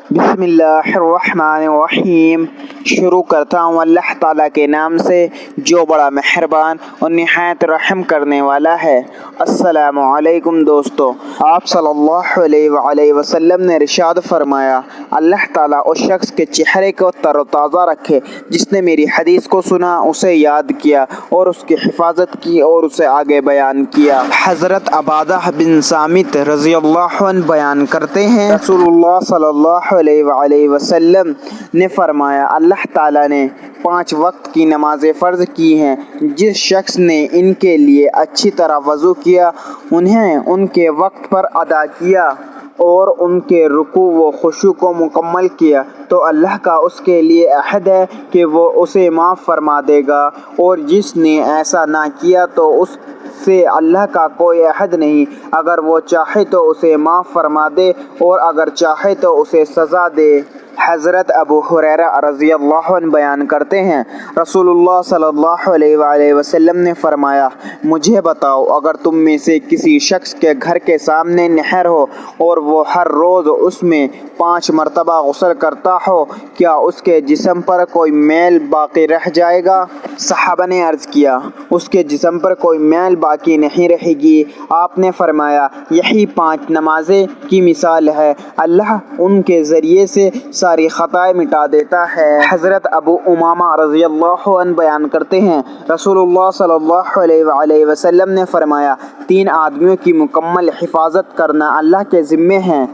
बिस्मिल्लाहिर्रहमानिर्रहीम। शुरू करता हूँ अल्लाह ताला के नाम से जो बड़ा मेहरबान और निहायत रहम करने वाला है। अस्सलामु अलैकुम दोस्तों, आप सल्लल्लाहु अलैहि वसल्लम ने इरशाद फरमाया, अल्लाह ताला उस शख्स के चेहरे को तरोताज़ा रखे जिसने मेरी हदीस को सुना, उसे याद किया और उसकी हिफाजत की और उसे आगे बयान किया। हज़रत अबादा बिन सामित रज़ियल्लाहु अन्हु बयान करते हैं, रसूलुल्लाह सल्लल्लाहु अलैहि वसल्लम ने फरमाया, अल्लाह ताला ने 5 वक्त की नमाज़ें फ़र्ज़ की हैं। जिस शख्स ने इनके लिए अच्छी तरह वज़ू किया, उन्हें उनके वक्त पर अदा किया और उनके रुकू व खुशू को मुकम्मल किया, तो अल्लाह का उसके लिए अहद है कि वो उसे माफ़ फरमा देगा, और जिसने ऐसा ना किया तो उससे अल्लाह का कोई अहद नहीं। अगर वो चाहे तो उसे माफ़ फरमा दे और अगर चाहे तो उसे सज़ा दे। हज़रत अबू हुरैरा रज़ियल्लाहु अन्हु बयान करते हैं, रसूलुल्लाह सल्लल्लाहु अलैहि वसल्लम ने फरमाया, मुझे बताओ, अगर तुम में से किसी शख्स के घर के सामने नहर हो और वो हर रोज़ उसमें 5 मरतबा गुस्ल करता हो, क्या उसके जिस्म पर कोई मैल बाकी रह जाएगा? सहाबा ने अर्ज़ किया, उसके जिस्म पर कोई मैल बाकी नहीं रहेगी। आपने फरमाया, यही 5 नमाज़ें की मिसाल है, अल्लाह उनके ज़रिए से सारी खताएं मिटा देता है। हज़रत अबू उमामा रज़ियल्लाहु अन्हु बयान करते हैं, रसूलुल्लाह सल्लल्लाहु अलैहि वसल्लम ने फरमाया, 3 आदमियों की मुकम्मल हिफाजत करना अल्लाह के ज़िम्मे है।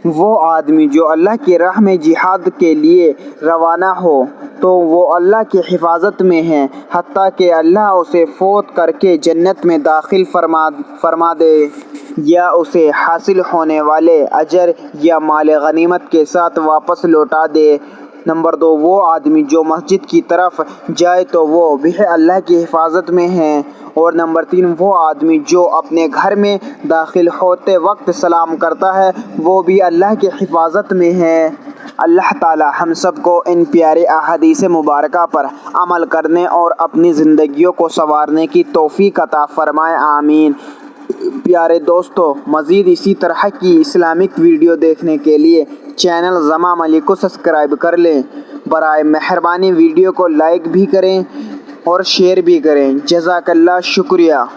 वो आदमी जो अल्लाह की राह में जिहाद के लिए रवाना हो तो वो अल्लाह की हिफाजत में है, हत्ता कि अल्लाह उसे फ़ौत करके जन्नत में दाखिल फरमा दे या उसे हासिल होने वाले अजर या माल गनीमत के साथ वापस लौटा दे। नंबर 2, वो आदमी जो मस्जिद की तरफ जाए तो वो भी अल्लाह की हिफाजत में है। और नंबर 3, वो आदमी जो अपने घर में दाखिल होते वक्त सलाम करता है, वो भी अल्लाह की हिफाजत में है। अल्लाह ताला हम सब को इन प्यारे अहादीस मुबारका पर अमल करने और अपनी ज़िंदगियों को संवारने की तौफ़ीक़ अता फ़रमाए, आमीन। प्यारे दोस्तों, मज़ीद इसी तरह की इस्लामिक वीडियो देखने के लिए चैनल ज़मा मलिक को सब्सक्राइब कर लें। बराए मेहरबानी वीडियो को लाइक भी करें और शेयर भी करें। जज़ाकल्लाह, शुक्रिया।